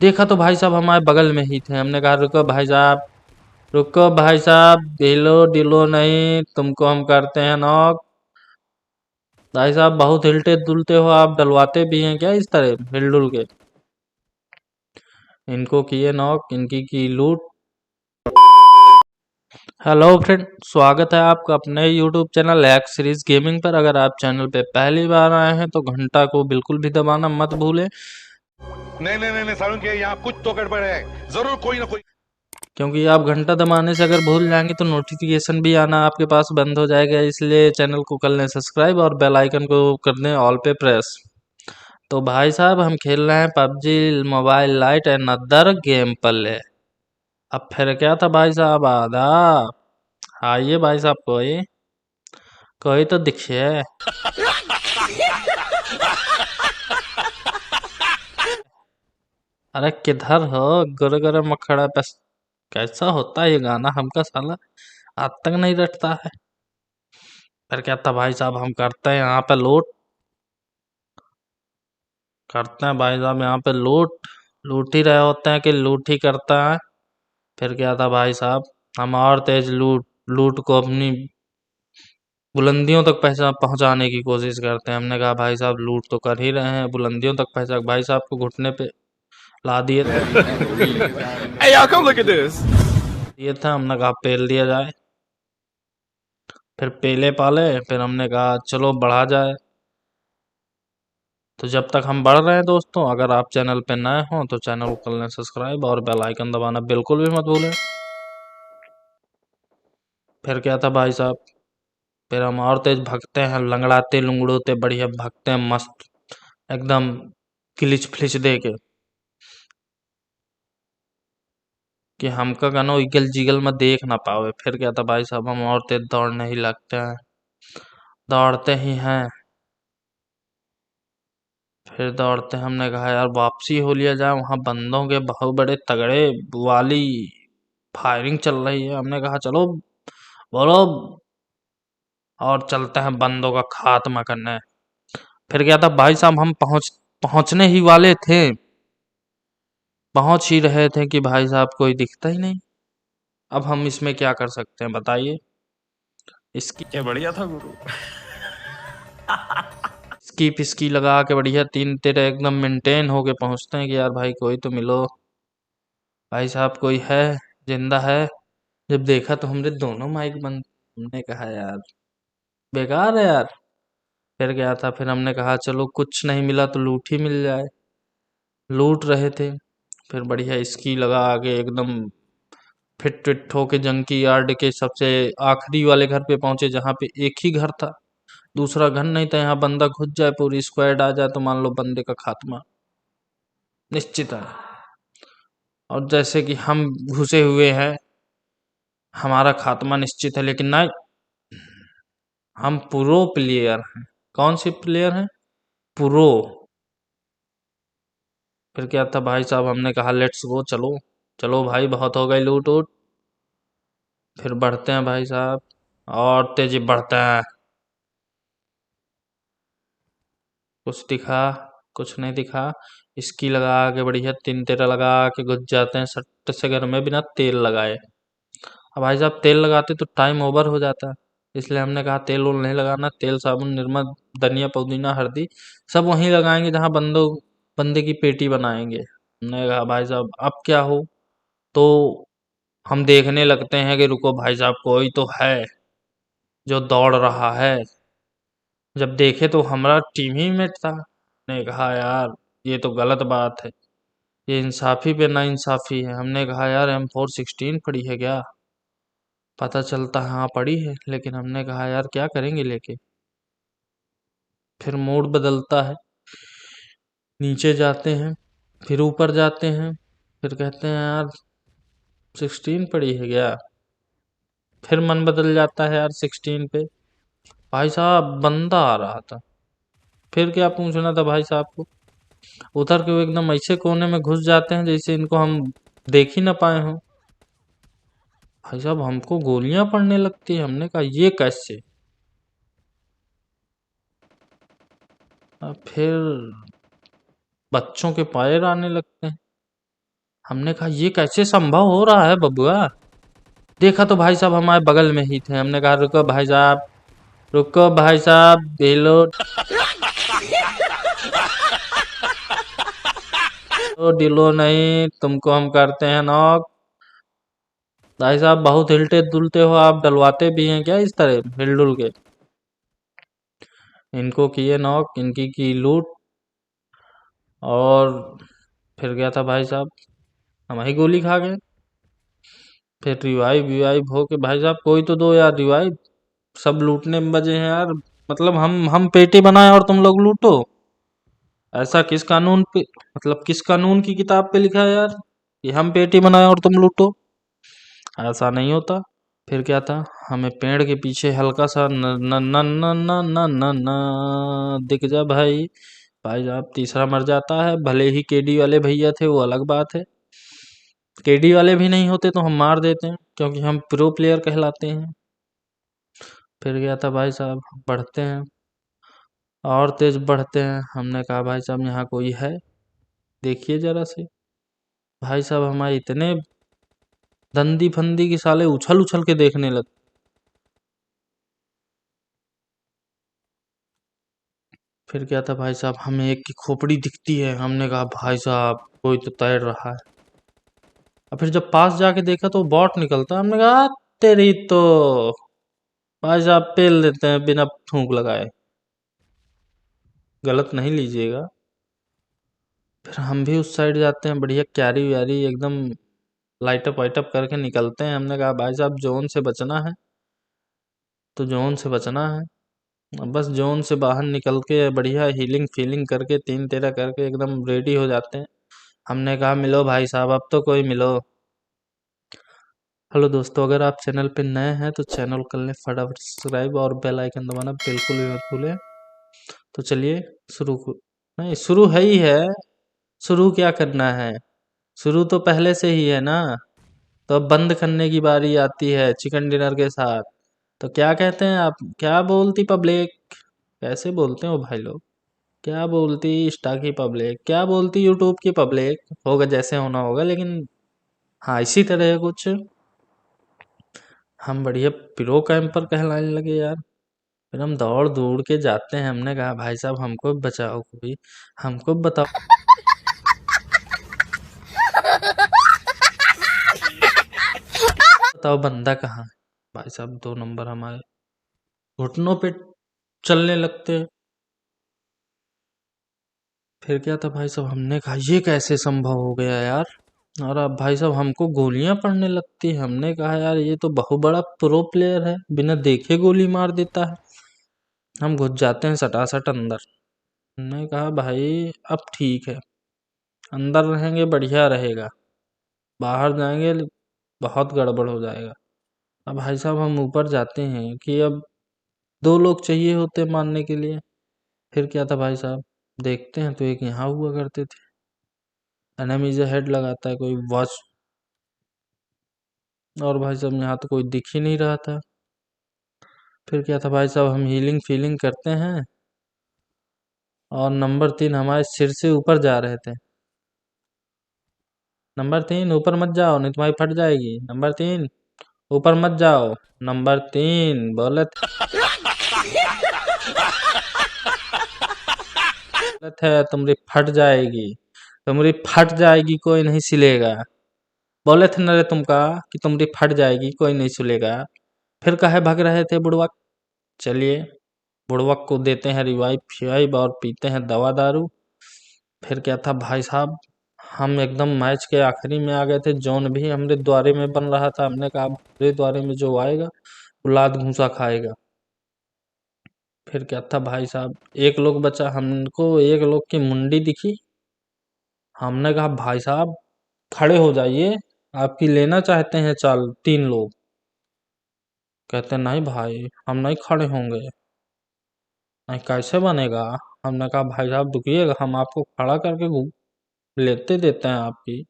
देखा तो भाई साहब हमारे बगल में ही थे। हमने कहा रुको भाई साहब, रुको भाई साहब, ढीलो ढीलो नहीं, तुमको हम करते हैं नॉक। भाई साहब बहुत हिलते डुलते हो आप, डलवाते भी हैं क्या इस तरह हिल डुल के? इनको किए नॉक, इनकी की लूट। हेलो फ्रेंड, स्वागत है आपका अपने YouTube channel hack series gaming पर। अगर आप चैनल पे पहली बार आए हैं तो घंटा को बिल्कुल भी दबाना मत भूलें, नहीं नहीं नहीं नहीं सारुण के यहाँ कुछ तो गड़बड़ है। जरूर कोई ना कोई। क्योंकि आप घंटा दबाने से अगर भूल जाएंगे तो नोटिफिकेशन भी आना आपके पास बंद हो जाएगा। इसलिए चैनल को कर लें सब्सक्राइब और बेल आइकन को कर दें ऑल पे प्रेस। तो भाई साहब हम खेल रहे हैं PUBG mobile light and other game play. अब फिर क्या था भाई साहब, आदाब। आइए भाई साहब, कोई कोई तो दिखिए। अरे किधर हो गुरु गुरु मखड़ा बस? कैसा होता है ये गाना, हमका साला आज तक नहीं रटता है। फिर क्या था भाई साहब, हम करते हैं यहाँ पे लूट, करते हैं भाई साहब यहाँ पे लूट। लूट ही रहे होते हैं कि लूट ही करता है। फिर क्या था भाई साहब, हम और तेज लूट लूट को अपनी बुलंदियों तक पहुंचाने की कोशिश करते हैं। हमने कहा भाई साहब लूट तो कर ही रहे हैं, बुलंदियों तक पहुंचा। भाई साहब को घुटने पे ला दिए थे, Hey, y'all, come look at this. दिए थे। हमने कहा पेल दिया जाए। फिर पेले पाले, फिर हमने कहा चलो बढ़ा जाए। तो जब तक हम बढ़ रहे हैं दोस्तों, अगर आप चैनल पे नए हो तो चैनल को कर लें सब्सक्राइब और बेल आइकन दबाना बिल्कुल भी मत भूलें। फिर क्या था भाई साहब, फिर हम और तेज भागते हैं, लंगड़ाते लुंगड़ोते बढ़िया भागते हैं मस्त एकदम, किलिच फ्लिच दे के कि हमका गनो इगल जिगल में देख ना पावे। फिर क्या था भाई साहब, हम और तेज दौड़ने ही लगते हैं, दौड़ते ही हैं। फिर दौड़ते हमने कहा यार वापसी हो लिया जाए, वहां बंदों के बहुत बड़े तगड़े वाली फायरिंग चल रही है। हमने कहा चलो बोलो और चलते हैं बंदों का खात्मा करने। फिर क्या था भाई साहब, हम पहुंचने ही वाले थे, पहुंच ही रहे थे कि भाई साहब कोई दिखता ही नहीं। अब हम इसमें क्या कर सकते हैं बताइए? इसकी क्या बढ़िया था गुरु। इसकी फिसकी लगा के बढ़िया तीन तेरे एकदम मेंटेन होके पहुंचते हैं कि यार भाई कोई तो मिलो, भाई साहब कोई है, जिंदा है। जब देखा तो हमने दोनों माइक बंद। हमने कहा यार बेकार है यार। फिर क्या था, फिर हमने कहा चलो कुछ नहीं मिला तो लूट ही मिल जाए। लूट रहे थे, फिर बढ़िया इसकी लगा आगे एकदम फिट फिट होके जंकी यार्ड के सबसे आखिरी वाले घर पे पहुंचे, जहाँ पे एक ही घर था, दूसरा घर नहीं था। यहाँ बंदा घुस जाए, पूरी स्क्वाड आ जाए तो मान लो बंदे का खात्मा निश्चित है। और जैसे कि हम घुसे हुए हैं, हमारा खात्मा निश्चित है, लेकिन नहीं, हम प्रो प्लेयर हैं। कौन सी प्लेयर हैं? प्रो। फिर क्या था भाई साहब, हमने कहा लेट्स गो, चलो चलो भाई बहुत हो गई लूट वूट। फिर बढ़ते हैं भाई साहब और तेजी बढ़ते हैं। कुछ दिखा, कुछ नहीं दिखा। इसकी लगा के बढ़िया तीन तेरा लगा के घुस जाते हैं सट्टे से घर में बिना तेल लगाए। अब भाई साहब तेल लगाते तो टाइम ओवर हो जाता, इसलिए हमने कहा तेल वोल नहीं लगाना। तेल साबुन निरमा धनिया पुदीना हल्दी सब वहीं लगाएंगे जहां बंदे की पेटी बनाएंगे। हमने कहा भाई साहब अब क्या हो, तो हम देखने लगते हैं कि रुको भाई साहब कोई तो है जो दौड़ रहा है। जब देखे तो हमारा टीम ही मेट था। ने कहा यार ये तो गलत बात है, ये इंसाफी पे ना इंसाफी है। हमने कहा यार M416 पड़ी है क्या? पता चलता हाँ पड़ी है, लेकिन हमने कहा यार क्या करेंगे लेके। फिर मूड बदलता है, नीचे जाते हैं, फिर ऊपर जाते हैं, फिर कहते हैं यार 16 पड़ी है क्या? फिर मन बदल जाता है यार 16 पे। भाई साहब बंदा आ रहा था। फिर क्या पूछना था भाई साहब को, उधर के वो एकदम ऐसे कोने में घुस जाते हैं जैसे इनको हम देख ही ना पाए हों। भाई साहब हमको गोलियां पड़ने लगती है। हमने कहा ये कैसे? फिर बच्चों के पैर आने लगते हैं। हमने कहा ये कैसे संभव हो रहा है बबुआ। देखा तो भाई साहब हमारे बगल में ही थे। हमने कहा रुको भाई साहब, रुको भाई साहब, ढीलो ढीलो नहीं, तुमको हम करते हैं नॉक। भाई साहब बहुत हिलते डुलते हो आप, डलवाते भी हैं क्या इस तरह हिल डुल के। इनको किए नॉक, इनकी की लूट, और फिर गया था भाई साहब, हम ही गोली खा गए। फिर रिवाइव विवाइव हो के भाई साहब कोई तो दो यार रिवाइव, सब लूटने में बजे हैं यार। मतलब हम पेटी बनाए और तुम लोग लूटो, ऐसा किस कानून पे, मतलब किस कानून की किताब पे लिखा है यार कि हम पेटी बनाए और तुम लूटो। ऐसा नहीं होता। फिर क्या था, हमें पेड़ के पीछे हल्का सा न न न न न न न न दिख जा भाई। भाई साहब तीसरा मर जाता है। भले ही केडी वाले भैया थे वो अलग बात है, केडी वाले भी नहीं होते तो हम मार देते हैं क्योंकि हम प्रो प्लेयर कहलाते हैं। फिर गया था भाई साहब, बढ़ते हैं और तेज बढ़ते हैं। हमने कहा भाई साहब यहाँ कोई है, देखिए जरा से। भाई साहब हमारे इतने दंदी फंदी की साले उछल उछल के देखने लग। फिर क्या था भाई साहब, हमें एक की खोपड़ी दिखती है। हमने कहा भाई साहब कोई तो तैर रहा है। और फिर जब पास जाके देखा तो बॉट निकलता। हमने कहा तेरी तो भाई साहब पेल देते हैं बिना थूक लगाए, गलत नहीं लीजिएगा। फिर हम भी उस साइड जाते हैं, बढ़िया क्यारी व्यारी एकदम लाइटअप वाइटअप करके निकलते हैं। हमने कहा भाई साहब जोन से बचना है तो जोन से बचना है। अब बस जोन से बाहर निकल के बढ़िया हीलिंग फीलिंग करके तीन तेरह करके एकदम रेडी हो जाते हैं। हमने कहा मिलो भाई साहब, अब तो कोई मिलो। हेलो दोस्तों, अगर आप चैनल पे नए हैं तो चैनल कर लें फटाफट सब्सक्राइब और बेल आइकन दबाना बिल्कुल भी मत भूलें। तो चलिए नहीं शुरू है ही है, शुरू क्या करना है, शुरू तो पहले से ही है ना। तो अब बंद करने की बारी आती है चिकन डिनर के साथ। तो क्या कहते हैं आप, क्या बोलती पब्लिक, कैसे बोलते हो भाई लोग, क्या बोलती इंस्टा की पब्लिक, क्या बोलती यूट्यूब की पब्लिक, होगा जैसे होना होगा, लेकिन हाँ इसी तरह है कुछ। हम बढ़िया प्रो कैंपर कहलाने लगे यार। फिर हम दौड़ दौड़ के जाते हैं। हमने कहा भाई साहब हमको बचाओ, कोई हमको बताओ, बताओ बंदा कहाँ है। भाई साहब 2 नंबर हमारे घुटनों पे चलने लगते हैं। फिर क्या था भाई साहब, हमने कहा ये कैसे संभव हो गया यार। और अब भाई साहब हमको गोलियां पड़ने लगती है। हमने कहा यार ये तो बहुत बड़ा प्रो प्लेयर है, बिना देखे गोली मार देता है। हम घुस जाते हैं सटासट अंदर। हमने कहा भाई अब ठीक है, अंदर रहेंगे बढ़िया रहेगा, बाहर जाएंगे बहुत गड़बड़ हो जाएगा। अब भाई साहब हम ऊपर जाते हैं कि अब 2 लोग चाहिए होते मारने के लिए। फिर क्या था भाई साहब, देखते हैं तो एक यहाँ हुआ करते थे, एनिमीज हेड लगाता है कोई वॉच। और भाई साहब यहाँ तो कोई दिख ही नहीं रहा था। फिर क्या था भाई साहब, हम हीलिंग फीलिंग करते हैं और नंबर 3 हमारे सिर से ऊपर जा रहे थे। नंबर 3 ऊपर मत जाओ नहीं तुम्हारी फट जाएगी, नंबर 3 ऊपर मत जाओ, नंबर 3 बोले थे तुम्हारी फट जाएगी, तुम्हारी फट जाएगी कोई नहीं सिलेगा। बोले थे ना रे तुमका कि तुम्हारी फट जाएगी कोई नहीं सुलेगा। फिर काहे भाग रहे थे बुड़वक। चलिए बुड़वक को देते हैं रिवाइव फिवाइव और पीते हैं दवा दारू। फिर क्या था भाई साहब, हम एकदम मैच के आखिरी में आ गए थे। जोन भी हमरे द्वारे में बन रहा था। हमने कहा मेरे द्वारे में जो आएगा वो लात घूंसा खाएगा। फिर क्या था भाई साहब, एक लोग बचा, हमको एक लोग की मुंडी दिखी। हमने कहा भाई साहब खड़े हो जाइए, आपकी लेना चाहते हैं चाल 3 लोग। कहते नहीं भाई हम नहीं खड़े होंगे। नहीं कैसे बनेगा। हमने कहा भाई साहब रुकिएगा, हम आपको खड़ा करके लेते देते हैं आपकी।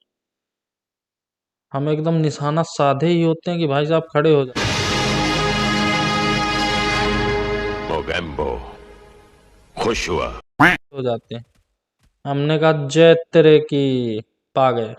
हम एकदम निशाना साधे ही होते हैं कि भाई साहब खड़े हो मोगेम्बो खुश हुआ हो जाते हैं। हमने कहा जय तेरे की, पा गए।